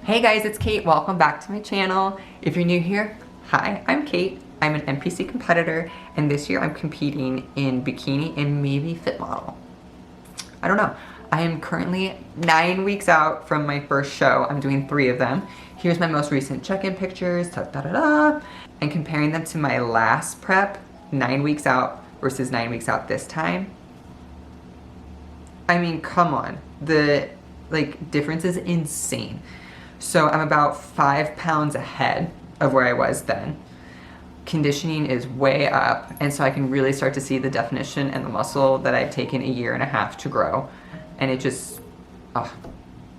Hey guys, it's Kate. Welcome back to my channel. If you're new here, hi, I'm Kate. I'm an NPC competitor, and this year I'm competing in bikini and maybe fit model. I don't know. I am currently 9 weeks out from my first show. I'm doing 3 of them. Here's my most recent check-in pictures, and comparing them to my last prep, 9 weeks out versus 9 weeks out this time. I mean, come on. The difference is insane. So I'm about 5 pounds ahead of where I was then. Conditioning is way up, and so I can really start to see the definition and the muscle that I've taken 1.5 years to grow. And it just,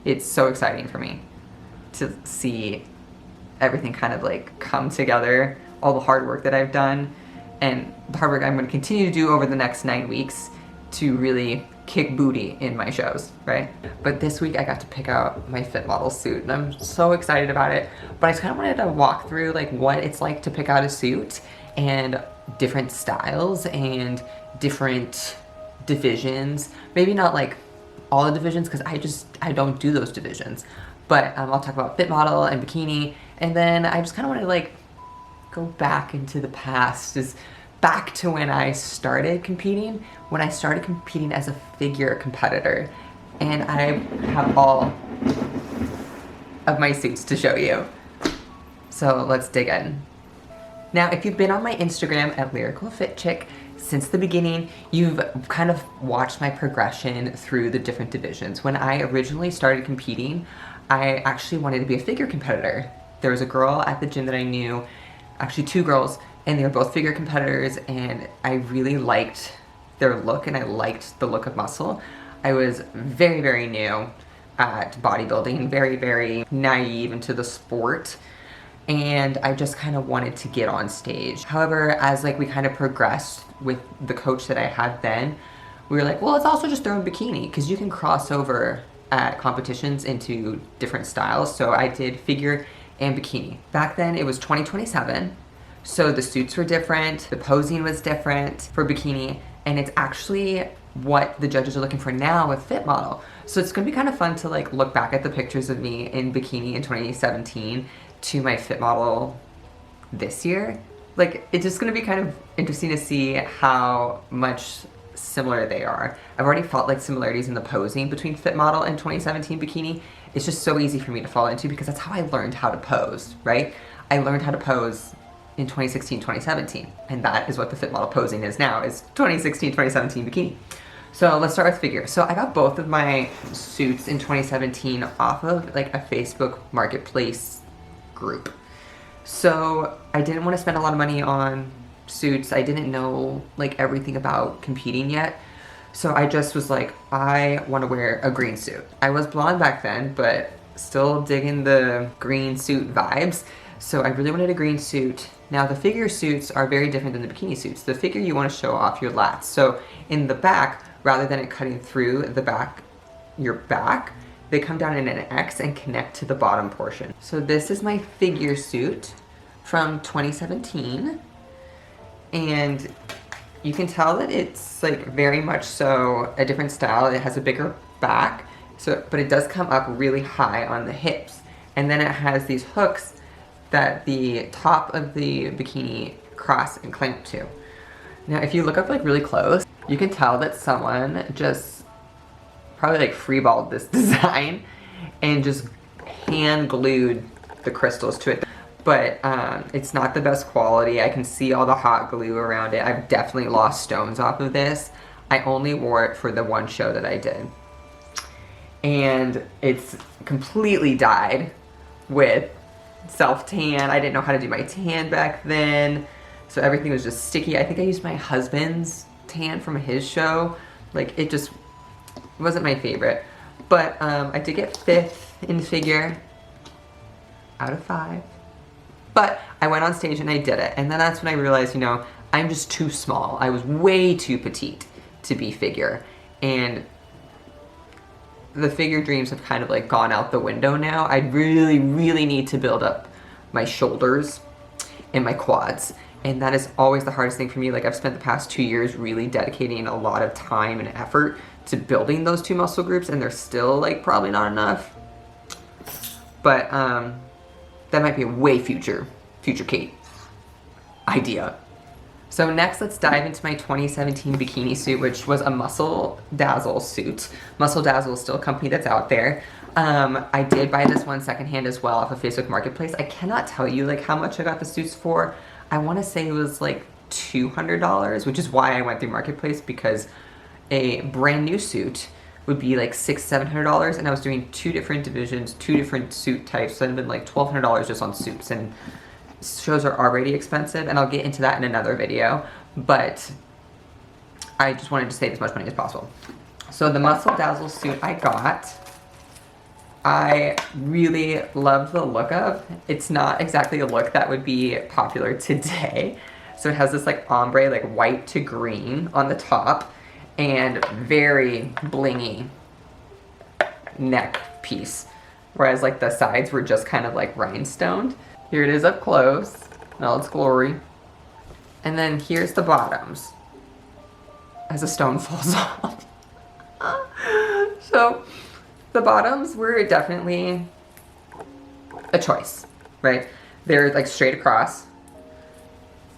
it's so exciting for me to see everything kind of come together, all the hard work that I've done, and the hard work I'm going to continue to do over the next 9 weeks to really kick booty in my shows, right? But this week I got to pick out my fit model suit, and I'm so excited about it. But I just kind of wanted to walk through what it's like to pick out a suit and different styles and different divisions. Maybe not all the divisions, because I don't do those divisions. But I'll talk about fit model and bikini, and then I just kind of wanted to go back into the past, just back to when I started competing, as a figure competitor. And I have all of my suits to show you. So let's dig in. Now, if you've been on my Instagram at lyricalfitchick since the beginning, you've kind of watched my progression through the different divisions. When I originally started competing, I actually wanted to be a figure competitor. There was a girl at the gym that I knew, actually 2 girls, and they were both figure competitors, and I really liked their look, and I liked the look of muscle. I was very, very new at bodybuilding, very, very naive into the sport, and I just kind of wanted to get on stage. However, as we kind of progressed with the coach that I had then, we were like, well, let's also just throw in bikini, because you can cross over at competitions into different styles. So I did figure and bikini. Back then it was 2027. So the suits were different, the posing was different for bikini, and it's actually what the judges are looking for now with fit model. So it's gonna be kind of fun to look back at the pictures of me in bikini in 2017 to my fit model this year. It's just gonna be kind of interesting to see how much similar they are. I've already felt similarities in the posing between fit model and 2017 bikini. It's just so easy for me to fall into because that's how I learned how to pose, right? I learned how to pose in 2016, 2017. And that is what the fit model posing is now, is 2016, 2017 bikini. So let's start with figure. So I got both of my suits in 2017 off of a Facebook marketplace group. So I didn't want to spend a lot of money on suits. I didn't know everything about competing yet. So I just was I want to wear a green suit. I was blonde back then, but still digging the green suit vibes. So I really wanted a green suit. Now the figure suits are very different than the bikini suits. The figure, you want to show off your lats. So in the back, rather than it cutting through the back, your back, they come down in an X and connect to the bottom portion. So this is my figure suit from 2017. And you can tell that it's very much so a different style. It has a bigger back, but it does come up really high on the hips. And then it has these hooks that the top of the bikini cross and clamp to. Now, if you look up really close, you can tell that someone just probably freeballed this design and just hand glued the crystals to it. But it's not the best quality. I can see all the hot glue around it. I've definitely lost stones off of this. I only wore it for the one show that I did. And it's completely dyed with self-tan. I didn't know how to do my tan back then, so everything was just sticky. I think I used my husband's tan from his show. It just wasn't my favorite. But I did get 5th in figure out of 5. But I went on stage and I did it. And then that's when I realized, I'm just too small. I was way too petite to be figure. And the figure dreams have kind of gone out the window now. I really, really need to build up my shoulders and my quads. And that is always the hardest thing for me. I've spent the past 2 years really dedicating a lot of time and effort to building those 2 muscle groups, and they're still probably not enough. But that might be a way future Kate idea. So next, let's dive into my 2017 bikini suit, which was a Muscle Dazzle suit. Muscle Dazzle is still a company that's out there. I did buy this one secondhand as well off of Facebook Marketplace. I cannot tell you like how much I got the suits for. I want to say it was like $200, which is why I went through Marketplace, because a brand new suit would be like $600-700, and I was doing 2 different divisions, 2 different suit types, so it'd been like $1,200 just on suits, and shows are already expensive, and I'll get into that in another video, but I just wanted to save as much money as possible. So the Muscle Dazzle suit I got, I really loved the look of. It's not exactly a look that would be popular today. So it has this like ombre, like white to green on the top, and very blingy neck piece. Whereas like the sides were just kind of like rhinestoned. Here it is up close, in all its glory. And then here's the bottoms, as a stone falls off. So the bottoms were definitely a choice, right? They're like straight across.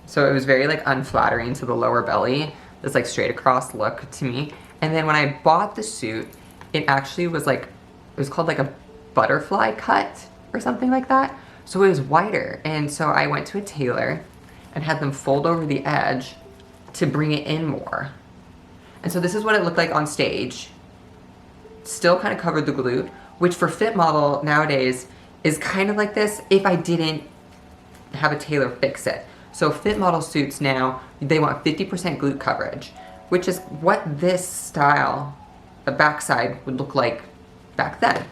So it was very like unflattering to the lower belly, this like straight across look to me. And then when I bought the suit, it actually was like, it was called like a butterfly cut or something like that. So it was wider, and so I went to a tailor and had them fold over the edge to bring it in more. And so this is what it looked like on stage. Still kind of covered the glute, which for fit model nowadays is kind of like this if I didn't have a tailor fix it. So fit model suits now, they want 50% glute coverage, which is what this style, a backside, would look like back then.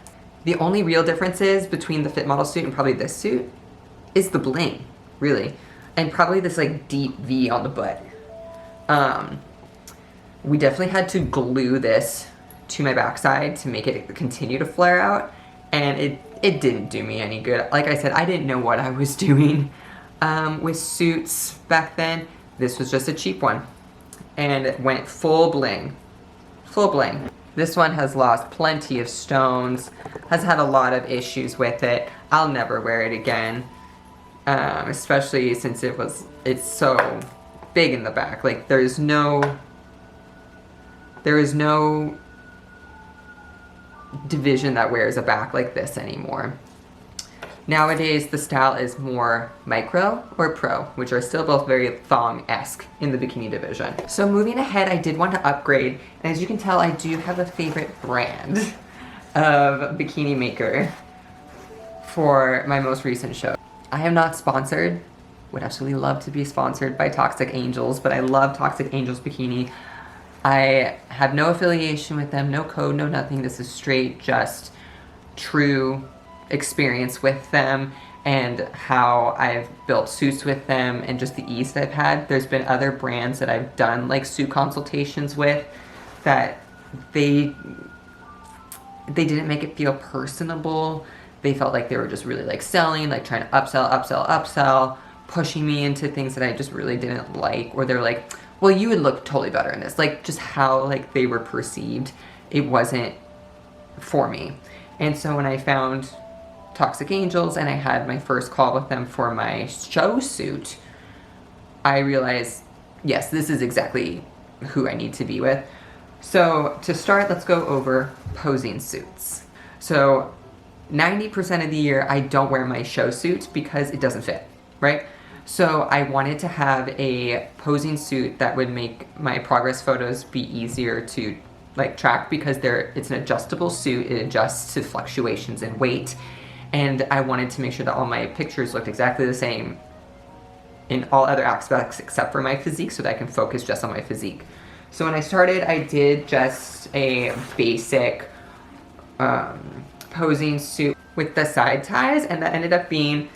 The only real differences between the fit model suit and probably this suit is the bling, really. And probably this like deep V on the butt. We definitely had to glue this to my backside to make it continue to flare out. And it didn't do me any good. Like I said, I didn't know what I was doing with suits back then. This was just a cheap one. And it went full bling. Full bling. This one has lost plenty of stones, has had a lot of issues with it. I'll never wear it again, especially since it's so big in the back. Like there is no division that wears a back like this anymore. Nowadays, the style is more micro or pro, which are still both very thong-esque in the bikini division. So moving ahead, I did want to upgrade, and as you can tell, I do have a favorite brand of bikini maker for my most recent show. I am not sponsored, would absolutely love to be sponsored by Toxic Angels, but I love Toxic Angels Bikini. I have no affiliation with them, no code, no nothing. This is straight, just true experience with them and how I've built suits with them and just the ease that I've had. There's been other brands that I've done like suit consultations with that they didn't make it feel personable. They felt like they were just really like selling, like trying to upsell, pushing me into things that I just really didn't like, or they're like, well, you would look totally better in this. Like just how like they were perceived, it wasn't for me. And so when I found Toxic Angels and I had my first call with them for my show suit, I realized, yes, this is exactly who I need to be with. So to start, let's go over posing suits. So 90% of the year, I don't wear my show suit because it doesn't fit, right? So I wanted to have a posing suit that would make my progress photos be easier to like track because it's an adjustable suit. It adjusts to fluctuations in weight. And I wanted to make sure that all my pictures looked exactly the same in all other aspects except for my physique so that I can focus just on my physique. So when I started, I did just a basic posing suit with the side ties, and that ended up being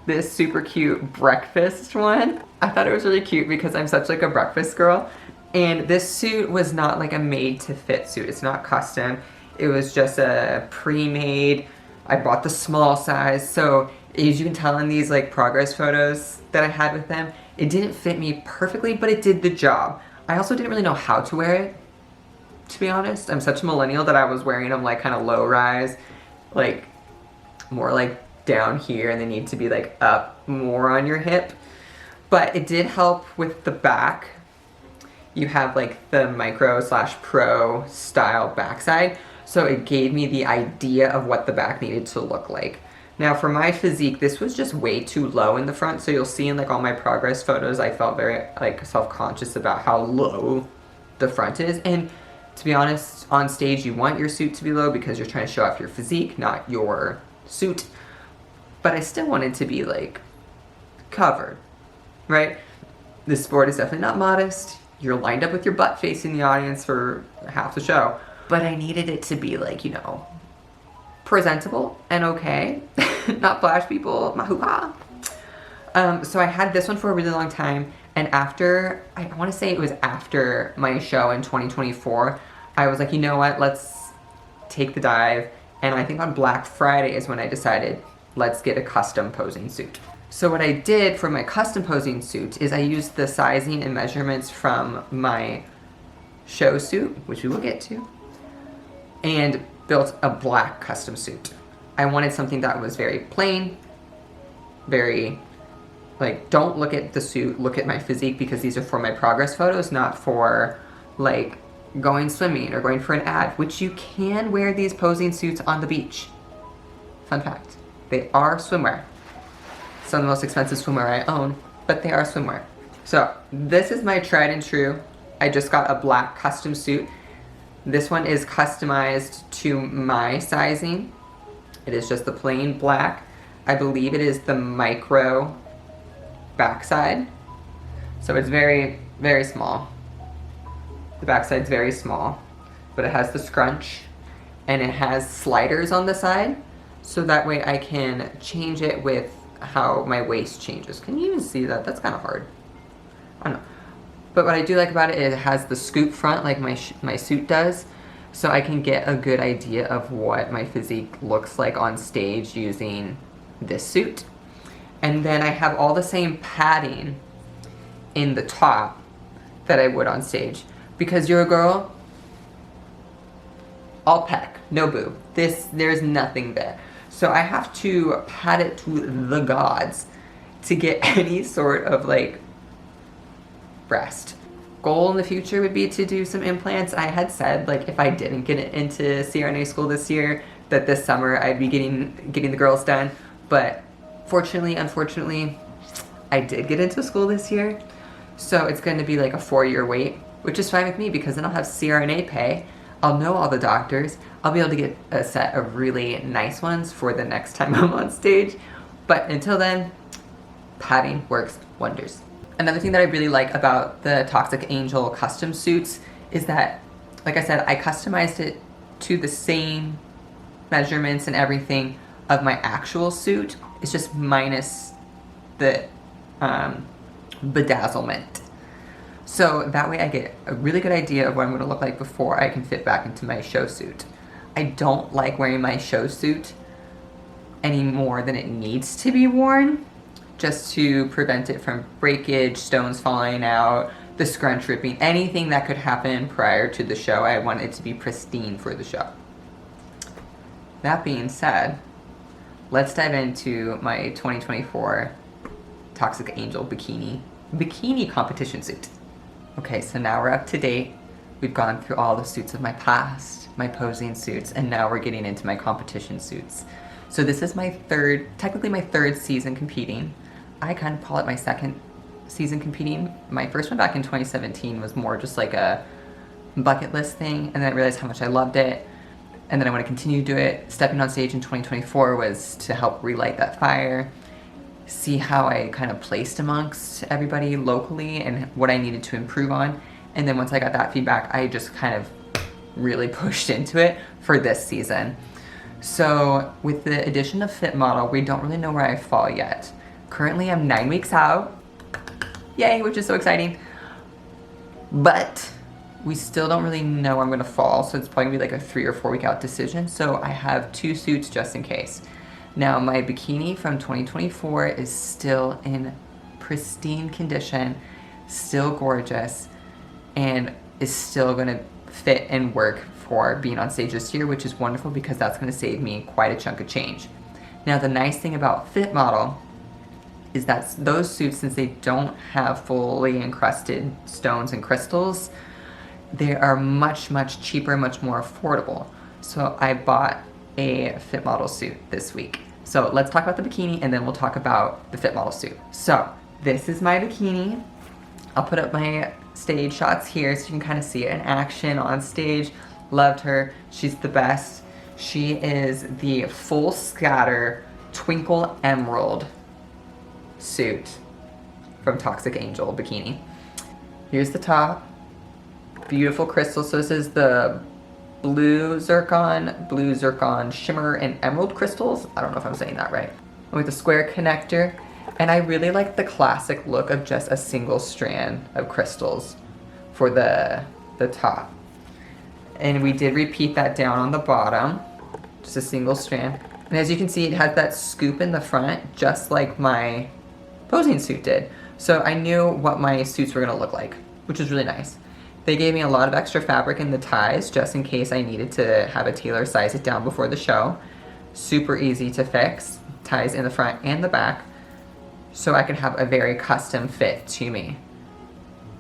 this super cute breakfast one. I thought it was really cute because I'm such like a breakfast girl. And this suit was not like a made to fit suit. It's not custom. It was just a pre-made. I bought the small size. So as you can tell in these like progress photos that I had with them, it didn't fit me perfectly, but it did the job. I also didn't really know how to wear it, to be honest. I'm such a millennial that I was wearing them like kind of low rise, like more like down here and they need to be like up more on your hip. But it did help with the back. You have like the micro / pro style backside. So it gave me the idea of what the back needed to look like. Now for my physique, this was just way too low in the front. So you'll see in like all my progress photos, I felt very like self-conscious about how low the front is. And to be honest, on stage, you want your suit to be low because you're trying to show off your physique, not your suit. But I still wanted to be like covered, right? This sport is definitely not modest. You're lined up with your butt facing the audience for half the show. But I needed it to be like, you know, presentable and okay. Not flash people, mahoo-ha. So I had this one for a really long time. And after, I want to say it was after my show in 2024, I was like, you know what, let's take the dive. And I think on Black Friday is when I decided, let's get a custom posing suit. So what I did for my custom posing suit is I used the sizing and measurements from my show suit, which we will get to, and built a black custom suit. I wanted something that was very plain, very, like, don't look at the suit, look at my physique, because these are for my progress photos, not for, like, going swimming or going for an ad, which you can wear these posing suits on the beach. Fun fact, they are swimwear. Some of the most expensive swimwear I own, but they are swimwear. So this is my tried and true. I just got a black custom suit. This one is customized to my sizing. It is just the plain black. I believe it is the micro backside. So it's very, very small. The backside's very small, but it has the scrunch and it has sliders on the side. So that way I can change it with how my waist changes. Can you even see that? That's kind of hard. I don't know. But what I do like about it, it has the scoop front like my suit does. So I can get a good idea of what my physique looks like on stage using this suit. And then I have all the same padding in the top that I would on stage. Because you're a girl, all pec, no boob. There's nothing there. So I have to pad it to the gods to get any sort of like breast. Goal in the future would be to do some implants. I had said, like, if I didn't get into CRNA school this year, that this summer I'd be getting the girls done. But fortunately, unfortunately, I did get into school this year. So it's going to be like a 4-year wait, which is fine with me because then I'll have CRNA pay. I'll know all the doctors. I'll be able to get a set of really nice ones for the next time I'm on stage. But until then, padding works wonders. Another thing that I really like about the Toxic Angel custom suits is that, like I said, I customized it to the same measurements and everything of my actual suit. It's just minus the bedazzlement. So that way I get a really good idea of what I'm going to look like before I can fit back into my show suit. I don't like wearing my show suit any more than it needs to be worn, just to prevent it from breakage, stones falling out, the scrunch ripping, anything that could happen prior to the show. I want it to be pristine for the show. That being said, let's dive into my 2024 Toxic Angel bikini competition suit. Okay, so now we're up to date. We've gone through all the suits of my past, my posing suits, and now we're getting into my competition suits. So this is technically my third season competing. I kind of call it my second season competing. My first one back in 2017 was more just like a bucket list thing, and then I realized how much I loved it, and then I want to continue to do it. Stepping on stage in 2024 was to help relight that fire, see how I kind of placed amongst everybody locally and what I needed to improve on. And then once I got that feedback, I just kind of really pushed into it for this season. So with the addition of Fit Model, we don't really know where I fall yet. Currently, I'm 9 weeks out. Yay, which is so exciting. But we still don't really know where I'm gonna fall, so it's probably gonna be like a 3 or 4 week out decision. So I have 2 suits just in case. Now, my bikini from 2024 is still in pristine condition, still gorgeous, and is still gonna fit and work for being on stage this year, which is wonderful because that's gonna save me quite a chunk of change. Now the nice thing about Fit Model is that those suits, since they don't have fully encrusted stones and crystals, they are much, much cheaper, much more affordable. So I bought a Fit Model suit this week. So let's talk about the bikini and then we'll talk about the Fit Model suit. So this is my bikini. I'll put up my stage shots here so you can kind of see it in action on stage. Loved her. She's the best. She is the full scatter twinkle emerald suit from Toxic Angel bikini. Here's the top. Beautiful crystals. So this is the blue zircon, shimmer, and emerald crystals. I don't know if I'm saying that right. With a square connector. And I really like the classic look of just a single strand of crystals for the top. And we did repeat that down on the bottom, just a single strand. And as you can see, it has that scoop in the front, just like my posing suit did. So I knew what my suits were gonna look like, which was really nice. They gave me a lot of extra fabric in the ties, just in case I needed to have a tailor size it down before the show. Super easy to fix, ties in the front and the back, so I can have a very custom fit to me.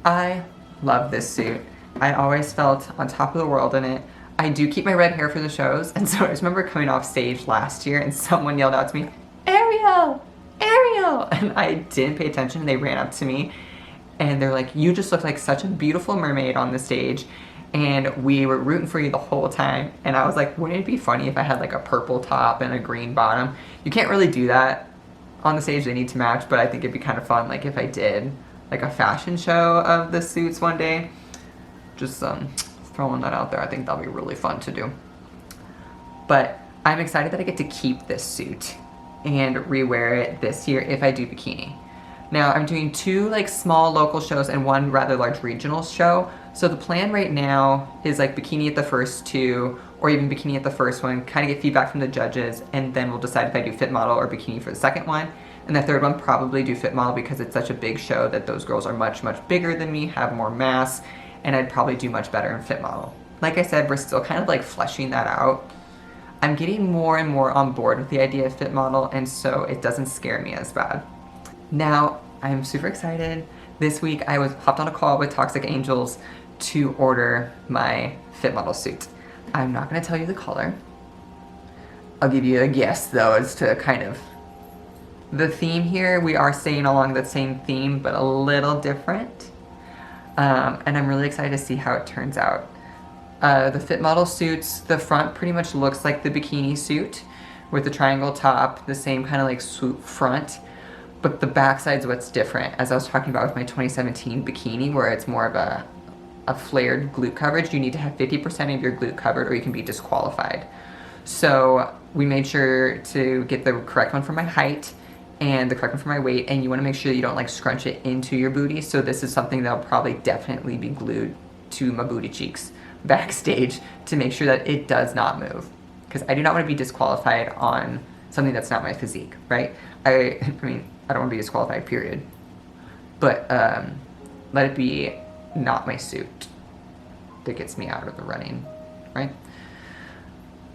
I love this suit. I always felt on top of the world in it. I do keep my red hair for the shows, and so I just remember coming off stage last year and someone yelled out to me, "Ariel! Ariel!" And I didn't pay attention. They ran up to me and they're like, "You just look like such a beautiful mermaid on the stage, and we were rooting for you the whole time." And I was like, wouldn't it be funny if I had like a purple top and a green bottom? You can't really do that on the stage. They need to match, but I think it'd be kind of fun, like if I did like a fashion show of the suits one day. Just throwing that out there. I think that'll be really fun to do. But I'm excited that I get to keep this suit and rewear it this year if I do bikini. Now I'm doing 2 like small local shows and 1 rather large regional show. So the plan right now is like bikini at the first 2, or even bikini at the first one, kind of get feedback from the judges, and then we'll decide if I do Fit Model or bikini for the second one. And the third one probably do Fit Model because it's such a big show that those girls are much, much bigger than me, have more mass, and I'd probably do much better in Fit Model. Like I said, we're still kind of like fleshing that out. I'm getting more and more on board with the idea of Fit Model, and so it doesn't scare me as bad. Now, I'm super excited. This week I hopped on a call with Toxic Angels to order my Fit Model suit. I'm not gonna tell you the color. I'll give you a guess though as to kind of the theme here. We are staying along the same theme, but a little different. And I'm really excited to see how it turns out. The Fit Model suits, the front pretty much looks like the bikini suit with the triangle top, the same kind of like swoop front, but the backside's what's different. As I was talking about with my 2017 bikini, where it's more of a flared glute coverage, you need to have 50% of your glute covered or you can be disqualified. So we made sure to get the correct one for my height and the correct one for my weight, and you want to make sure you don't like scrunch it into your booty. So this is something that'll probably definitely be glued to my booty cheeks backstage to make sure that it does not move, because I do not want to be disqualified on something that's not my physique, right? I mean, I don't want to be disqualified, period. But let it be not my suit that gets me out of the running, right?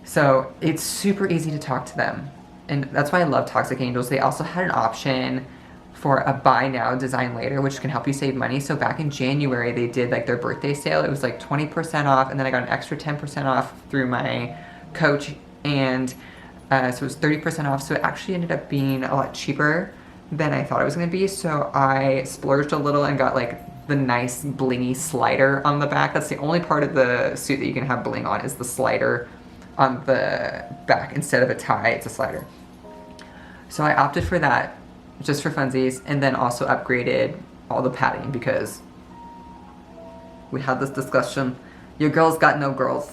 So it's super easy to talk to them. And that's why I love Toxic Angels. They also had an option for a buy now, design later, which can help you save money. So back in January, they did like their birthday sale. It was like 20% off, and then I got an extra 10% off through my coach. And so it was 30% off. So it actually ended up being a lot cheaper than I thought it was gonna be. So I splurged a little and got like the nice blingy slider on the back. That's the only part of the suit that you can have bling on, is the slider on the back. Instead of a tie, it's a slider. So I opted for that just for funsies, and then also upgraded all the padding because we had this discussion. Your girls got no girls.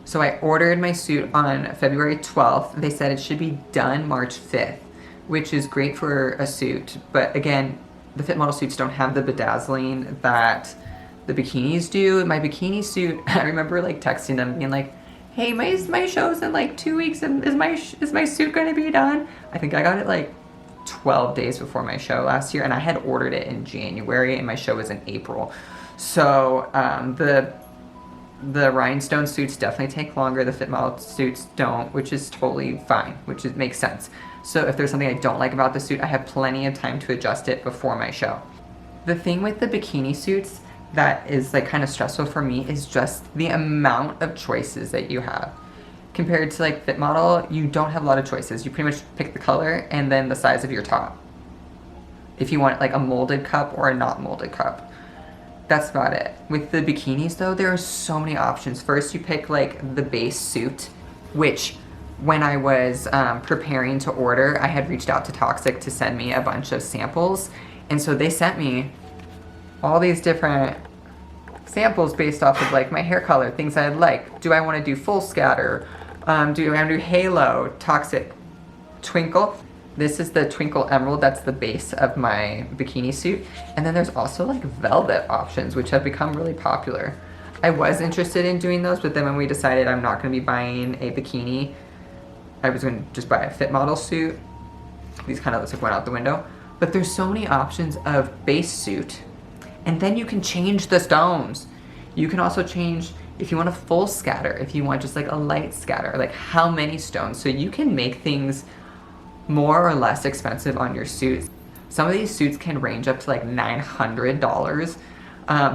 So I ordered my suit on February 12th. They said it should be done March 5th, which is great for a suit. But again, the Fit Model suits don't have the bedazzling that the bikinis do. My bikini suit, I remember like texting them being like, "Hey, my show's in like 2 weeks, and is my suit gonna be done?" I think I got it like 12 days before my show last year, and I had ordered it in January, and my show was in April. So the The rhinestone suits definitely take longer. The fit model suits don't, which is totally fine, makes sense. So if there's something I don't like about the suit, I have plenty of time to adjust it before my show. The thing with the bikini suits that is like kind of stressful for me is just the amount of choices that you have. Compared to like fit model, you don't have a lot of choices. You pretty much pick the color and then the size of your top. If you want like a molded cup or a not molded cup. That's about it. With the bikinis though, there are so many options. First you pick like the base suit, which when I was preparing to order, I had reached out to Toxic to send me a bunch of samples. And so they sent me all these different samples based off of like my hair color, things I'd like. Do I want to do full scatter? Do I want to do halo, toxic, twinkle? This is the twinkle emerald, that's the base of my bikini suit. And then there's also like velvet options, which have become really popular. I was interested in doing those, but then when we decided I'm not going to be buying a bikini, I was going to just buy a fit model suit. These kind of looks like went out the window. But there's so many options of base suit. And then you can change the stones. You can also change if you want a full scatter, if you want just like a light scatter, like how many stones. So you can make things more or less expensive on your suits. Some of these suits can range up to like $900.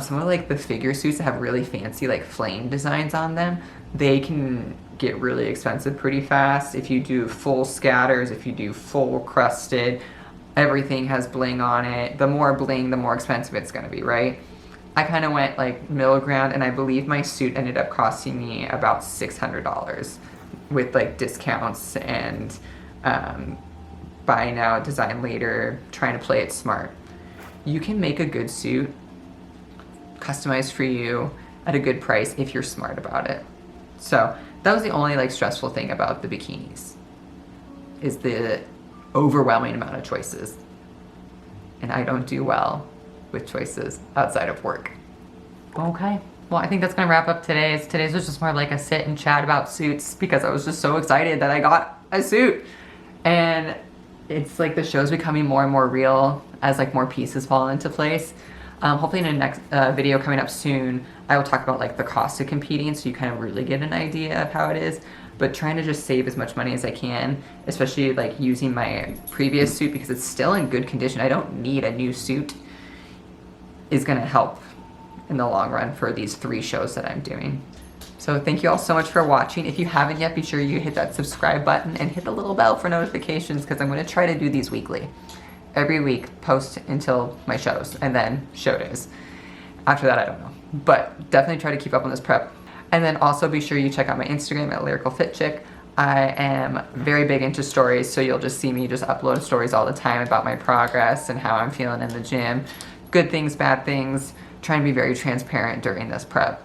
Some of like the figure suits that have really fancy like flame designs on them, they can get really expensive pretty fast. If you do full scatters, if you do full crusted, everything has bling on it. The more bling, the more expensive it's gonna be, right? I kind of went like middle ground, and I believe my suit ended up costing me about $600 with like discounts and buy now, design later, trying to play it smart. You can make a good suit customized for you at a good price if you're smart about it. So that was the only like stressful thing about the bikinis, is the overwhelming amount of choices. And I don't do well with choices outside of work. Okay, well I think that's gonna wrap up today's. Today's was just more like a sit and chat about suits because I was just so excited that I got a suit. And it's like the show's becoming more and more real as like more pieces fall into place. Hopefully in the next video coming up soon, I will talk about like the cost of competing so you kind of really get an idea of how it is. But trying to just save as much money as I can, especially like using my previous suit because it's still in good condition. I don't need a new suit, is gonna help in the long run for these 3 shows that I'm doing. So thank you all so much for watching. If you haven't yet, be sure you hit that subscribe button and hit the little bell for notifications because I'm gonna try to do these weekly. Every week, post until my shows, and then show days. After that, I don't know. But definitely try to keep up on this prep. And then also be sure you check out my Instagram at lyricalfitchick. I am very big into stories, so you'll just see me just upload stories all the time about my progress and how I'm feeling in the gym. Good things, bad things. Trying to be very transparent during this prep.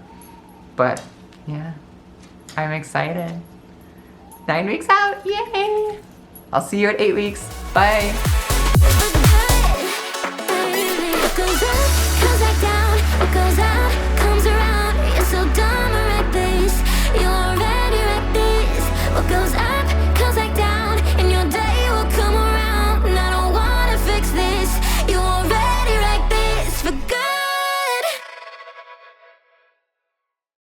But yeah, I'm excited. 9 weeks out, yay! I'll see you at 8 weeks. Bye.